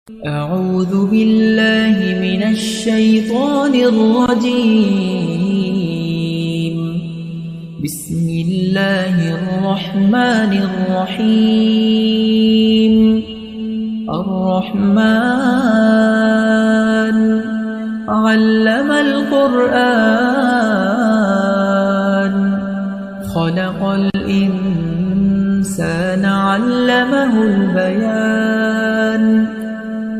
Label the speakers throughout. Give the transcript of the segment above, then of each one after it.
Speaker 1: أعوذ بالله من الشيطان الرجيم. بسم الله الرحمن الرحيم. الرحمن علم القرآن خلق الإنسان علمه البيان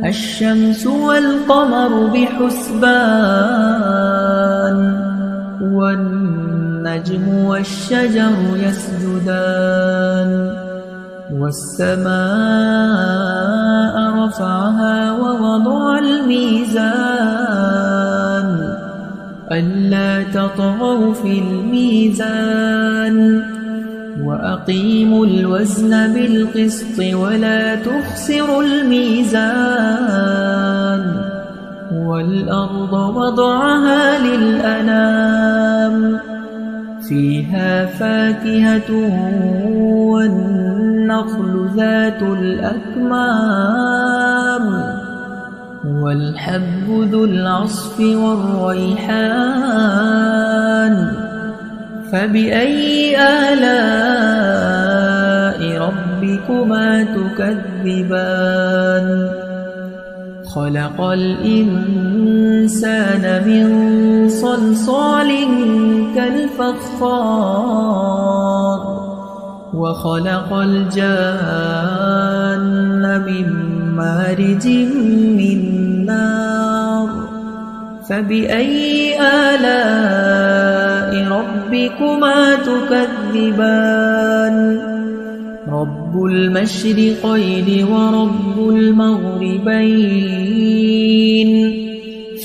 Speaker 1: الشمس والقمر بحسبان والنجم والشجر يسجدان والسماء رفعها ووضع الميزان ألا تطغوا في الميزان وأقيموا الوزن بالقسط ولا تخسروا الميزان والأرض وضعها للأنام فيها فاكهة والنخل ذات الأكمام والحب ذو العصف والريحان فبأي آلاء ربكما تكذبان خلق الإنسان من صلصال كالفخار وخلق الجان من مارج من نار فبأي آلاء ربكما تكذبان رب المشرقين ورب المغربين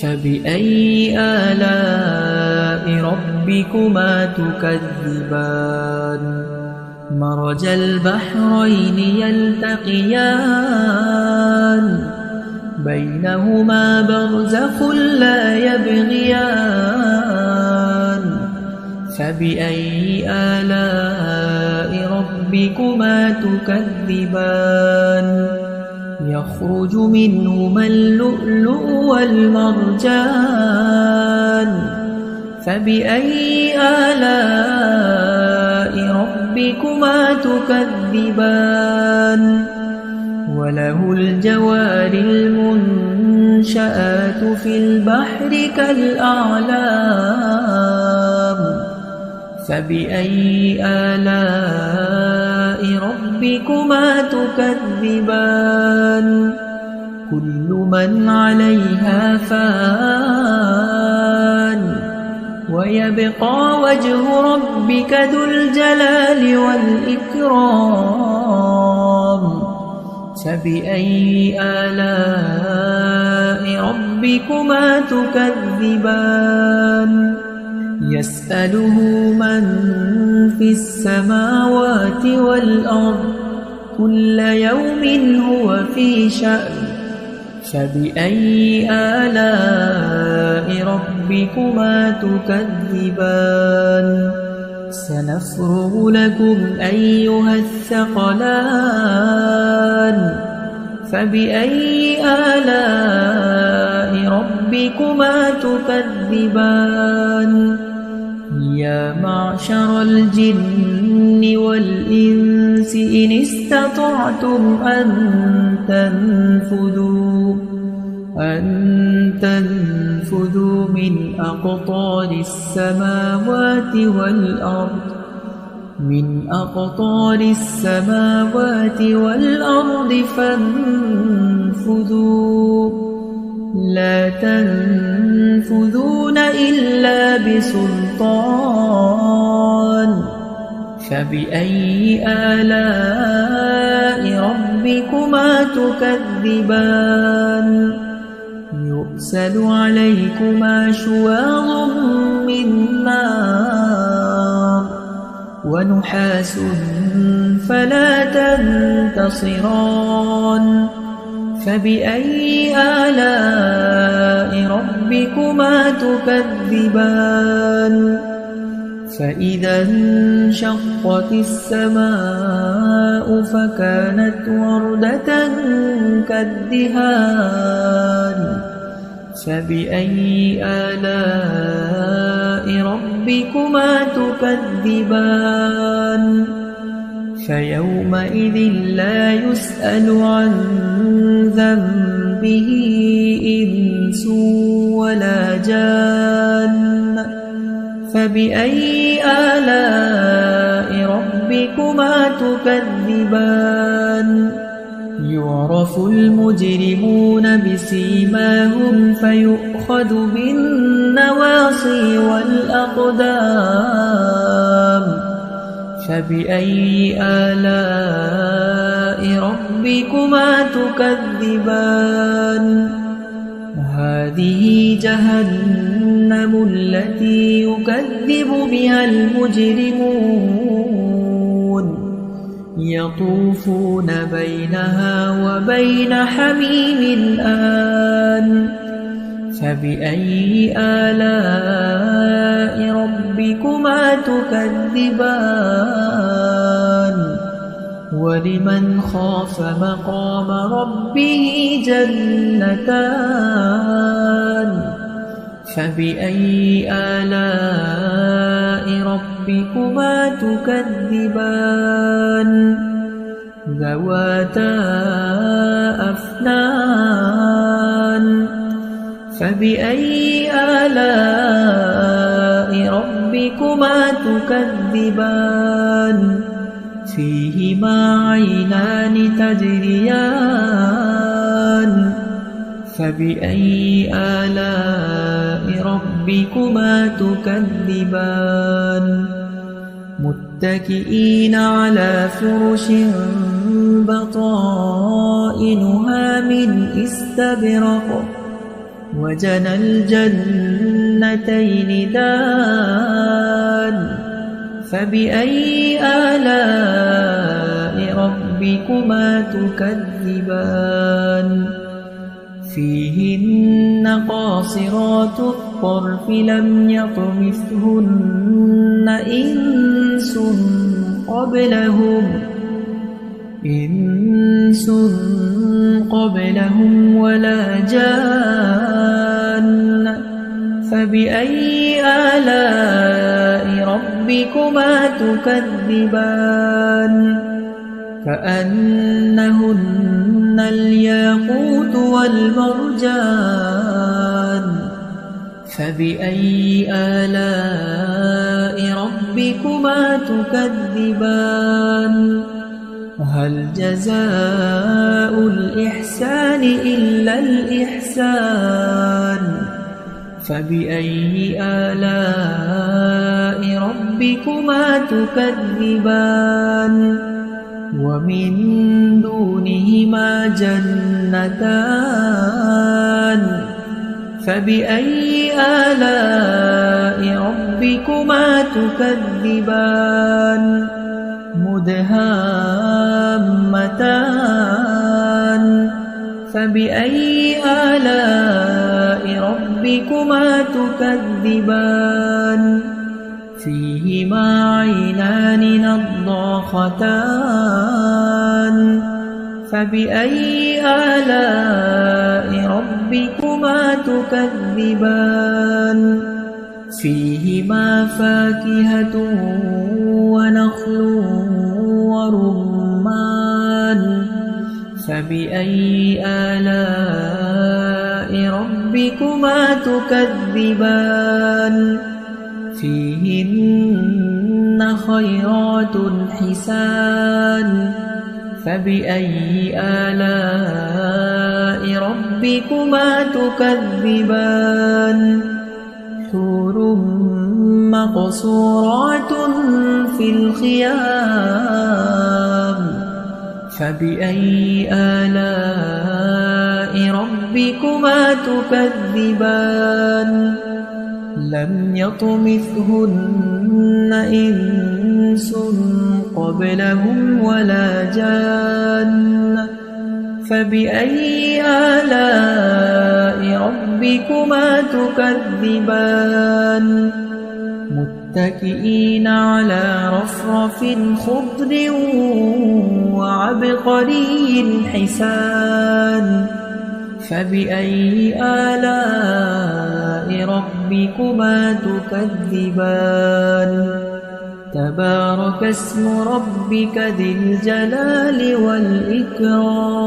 Speaker 1: فبأي آلاء ربكما تكذبان مرج البحرين يلتقيان بينهما برزخ لا يبغيان فبأي آلاء ربكما تكذبان يخرج منهما اللؤلؤ والمرجان فبأي آلاء ربكما تكذبان وله الجوار المنشآت في البحر كالأعلام فبأي آلاء ربكما تكذبان كل من عليها فان ويبقى وجه ربك ذو الجلال والإكرام فبأي آلاء ربكما تكذبان يسأله من في السماوات والأرض كل يوم هو في شأن فبأي آلاء ربكما تكذبان سنفرغ لكم أيها الثقلان فبأي آلاء ربكما تكذبان يا معشر الجن والإنس إن استطعتم أن تنفذوا من أقطار السماوات والأرض فانفذوا لا تنفذون إلا بسلطان فبأي آلاء ربكما تكذبان يرسل عليكما شواظ من نار ونحاس فلا تنتصران فبأي آلاء ربكما تكذبان فإذا انشقت السماء فكانت وردة كالدهان فبأي آلاء ربكما تكذبان فيومئذ لا يسأل عن ذنبه إنس ولا جان فبأي آلاء ربكما تكذبان يعرف المجرمون بسيماهم فيؤخذ بالنواصي والأقدام فبأي آلاء ربكما تكذبان هذه جهنم التي يكذب بها المجرمون يطوفون بينها وبين حميم آن فبأي آلاء ربكما تكذبان ولمن خاف مقام ربه جنتان فبأي آلاء ربكما تكذبان ذواتا أفنان فبأي آلاء ربكما تكذبان فيهما عينان تجريان فبأي آلاء ربكما تكذبان متكئين على فرش بطائنها من استبرق وجنى الجنتين دان فبأي آلاء ربكما تكذبان فيهن قاصرات الطرف لم يطمثهن إنس قبلهم ولا جان فبأي آلاء ربكما تكذبان كأنهن الياقوت والمرجان فبأي آلاء ربكما تكذبان هل جزاء الإحسان إلا الإحسان فبأي آلاء ربكما تكذبان ومن دونهما جنتان فبأي آلاء ربكما تكذبان مدهامتان فبأي آلاء ربكما تكذبان فيهما عينان نضاختان فبأي آلاء ربكما تكذبان فيهما فاكهة ونخل ورمان فبأي آلاء ربكما تكذبان فيهن خيرات حسان فبأي آلاء ربكما تكذبان حور مقصورات في الخيام فبأي آلاء ربكما تكذبان لم يطمثهن إنس قبلهم ولا جان فبأي آلاء ربكما تكذبان متكئين على رفرف خضر وعبقري حسان فبأي آلاء ربكما تكذبان تبارك اسم ربك ذي الجلال والإكرام